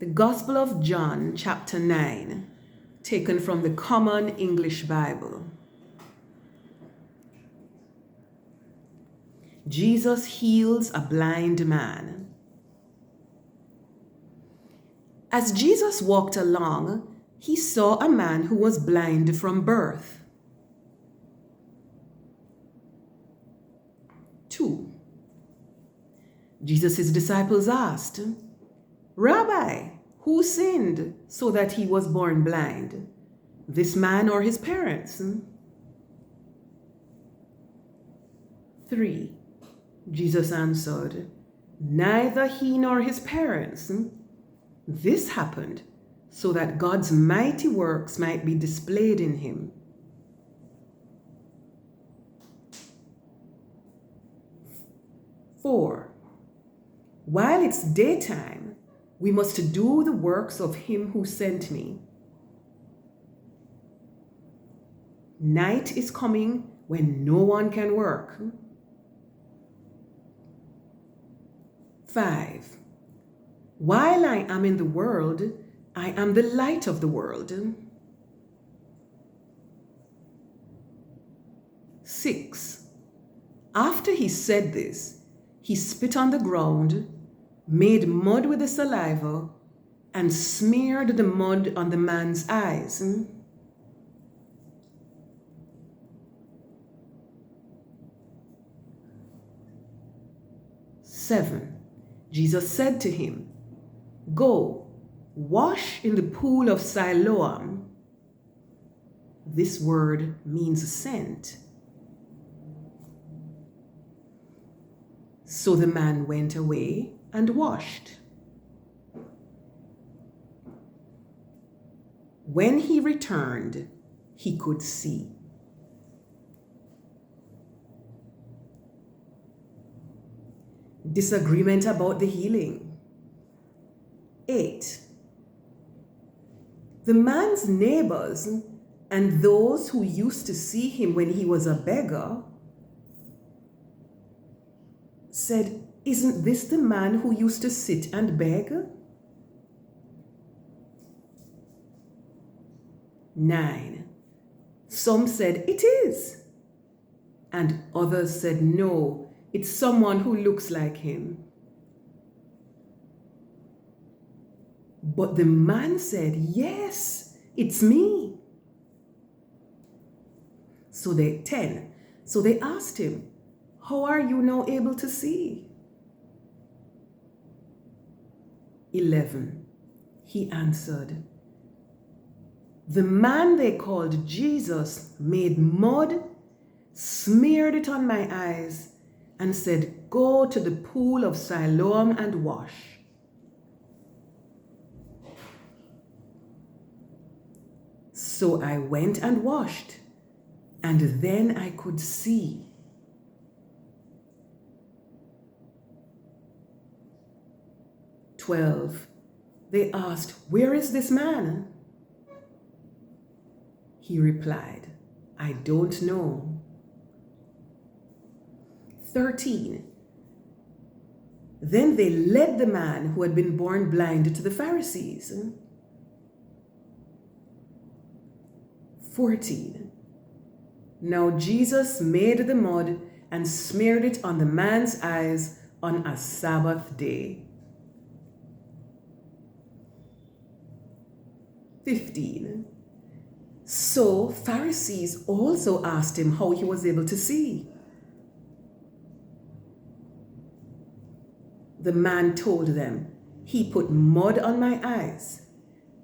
The Gospel of John, chapter 9, taken from the Common English Bible. Jesus heals a blind man. As Jesus walked along, he saw a man who was blind from birth. 2. Jesus' disciples asked, "Rabbi, who sinned so that he was born blind, this man or his parents?" 3. Jesus answered, "Neither he nor his parents. This happened so that God's mighty works might be displayed in him." 4. While it's daytime, we must do the works of him who sent me. Night is coming when no one can work. 5. While I am in the world, I am the light of the world. 6. After he said this, he spit on the ground, made mud with the saliva, and smeared the mud on the man's eyes. 7. Jesus said to him, "Go, wash in the pool of Siloam." This word means sent. So the man went away and washed. When he returned, he could see. Disagreement about the healing. 8. The man's neighbors and those who used to see him when he was a beggar said, "Isn't this the man who used to sit and beg?" 9. Some said, "It is." And others said, "No, it's someone who looks like him." But the man said, "Yes, it's me." So they asked him, "How are you now able to see?" 11. He answered, "The man they called Jesus made mud, smeared it on my eyes, and said, 'Go to the pool of Siloam and wash.' So I went and washed, and then I could see." 12. They asked, "Where is this man?" He replied, "I don't know." 13. Then they led the man who had been born blind to the Pharisees. 14. Now Jesus made the mud and smeared it on the man's eyes on a Sabbath day. 15. So Pharisees also asked him how he was able to see. The man told them, "He put mud on my eyes.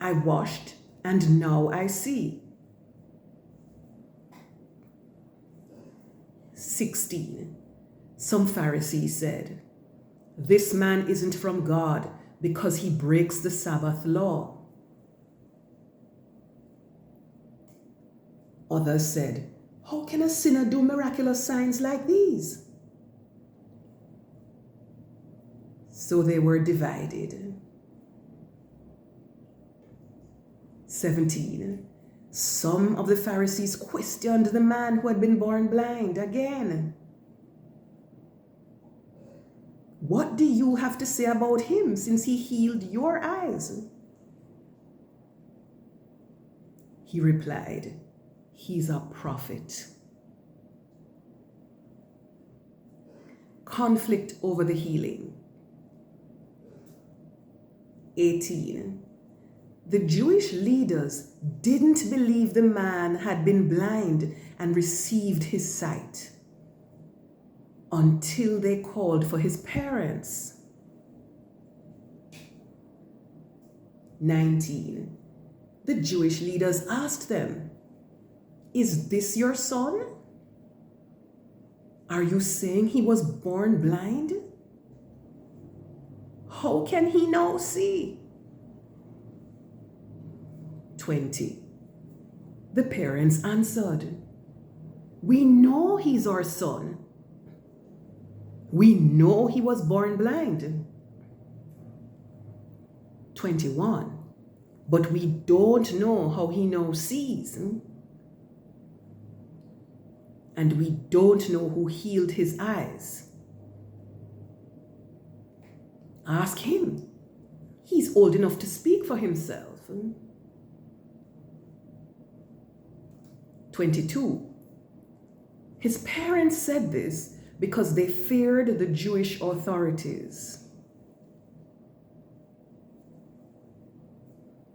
I washed, and now I see." 16. Some Pharisees said, "This man isn't from God because he breaks the Sabbath law." Others said, "How can a sinner do miraculous signs like these?" So they were divided. 17. Some of the Pharisees questioned the man who had been born blind again. What do you have to say about him since he healed your eyes? He replied, he's a prophet. Conflict over the healing. 18. The Jewish leaders didn't believe the man had been blind and received his sight until they called for his parents. 19. The Jewish leaders asked them, is this your son? Are you saying he was born blind? How can he now see? 20. The parents answered, we know he's our son. We know he was born blind. 21. But we don't know how he now sees. And we don't know who healed his eyes. Ask him. He's old enough to speak for himself. 22. His parents said this because they feared the Jewish authorities.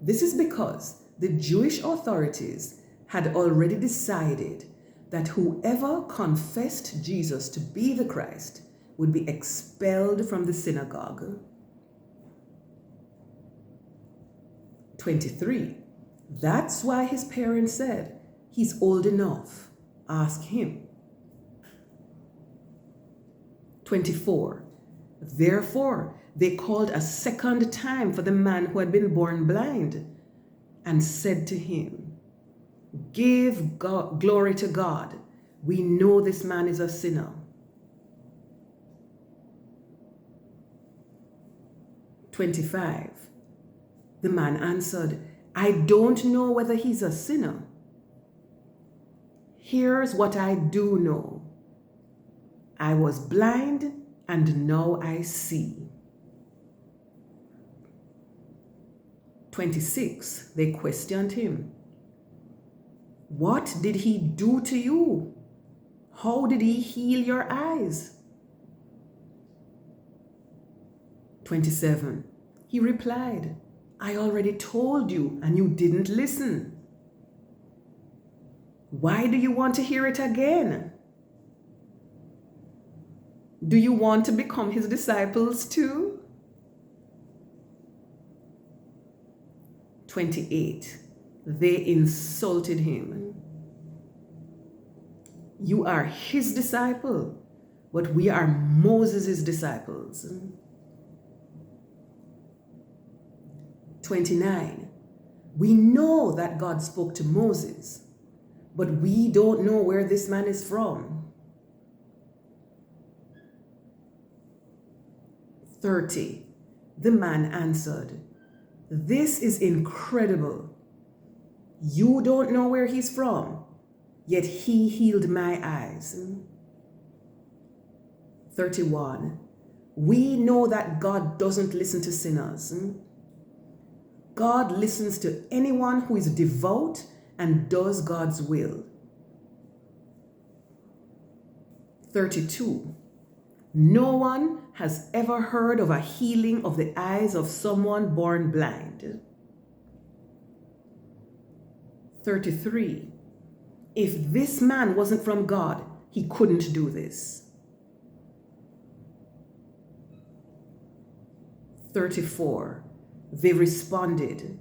This is because the Jewish authorities had already decided that whoever confessed Jesus to be the Christ would be expelled from the synagogue. 23. That's why his parents said, he's old enough. Ask him. 24. Therefore, they called a second time for the man who had been born blind and said to him, give glory to God. We know this man is a sinner. 25. The man answered, I don't know whether he's a sinner. Here's what I do know. I was blind and now I see. 26. They questioned him. What did he do to you? How did he heal your eyes? 27. He replied, I already told you and you didn't listen. Why do you want to hear it again? Do you want to become his disciples too? 28. They insulted him. You are his disciple, but we are Moses' disciples. 29. We know that God spoke to Moses, but we don't know where this man is from. 30. The man answered, this is incredible. You don't know where he's from, yet he healed my eyes. 31. We know that God doesn't listen to sinners. God listens to anyone who is devout and does God's will. 32. No one has ever heard of a healing of the eyes of someone born blind. 33. If this man wasn't from God, he couldn't do this. 34. They responded,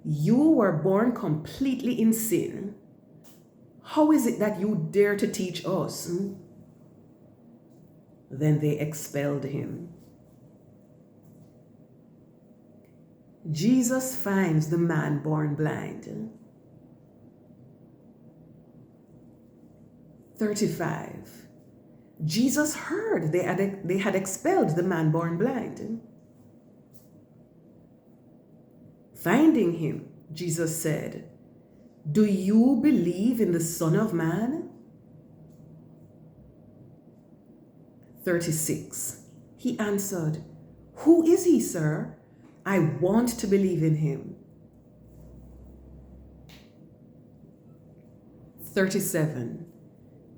you were born completely in sin. How is it that you dare to teach us? Then they expelled him. Jesus finds the man born blind. 35. Jesus heard they had expelled the man born blind. Finding him, Jesus said, do you believe in the Son of Man? 36. He answered, "Who is he, sir? I want to believe in him." 37.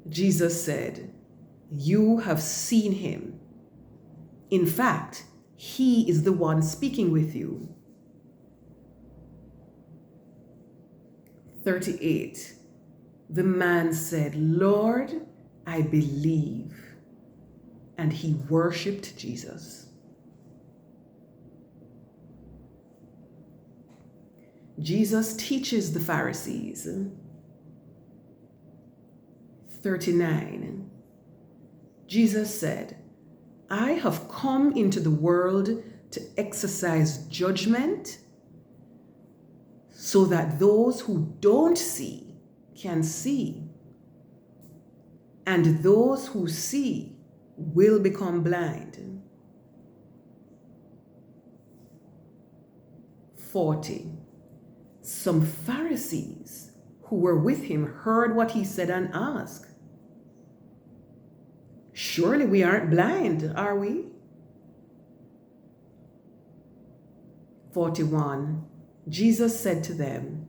Jesus said, "You have seen him. In fact, he is the one speaking with you." 38. The man said, "Lord, I believe." And he worshiped Jesus. Jesus teaches the Pharisees. 39. Jesus said, "I have come into the world to exercise judgment so that those who don't see can see, and those who see will become blind." 40. Some Pharisees who were with him heard what he said and asked, "Surely we aren't blind, are we?" 41. Jesus said to them,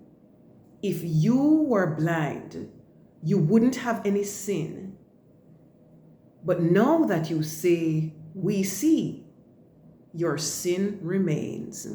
"If you were blind, you wouldn't have any sin. But now that you say, 'We see,' your sin remains."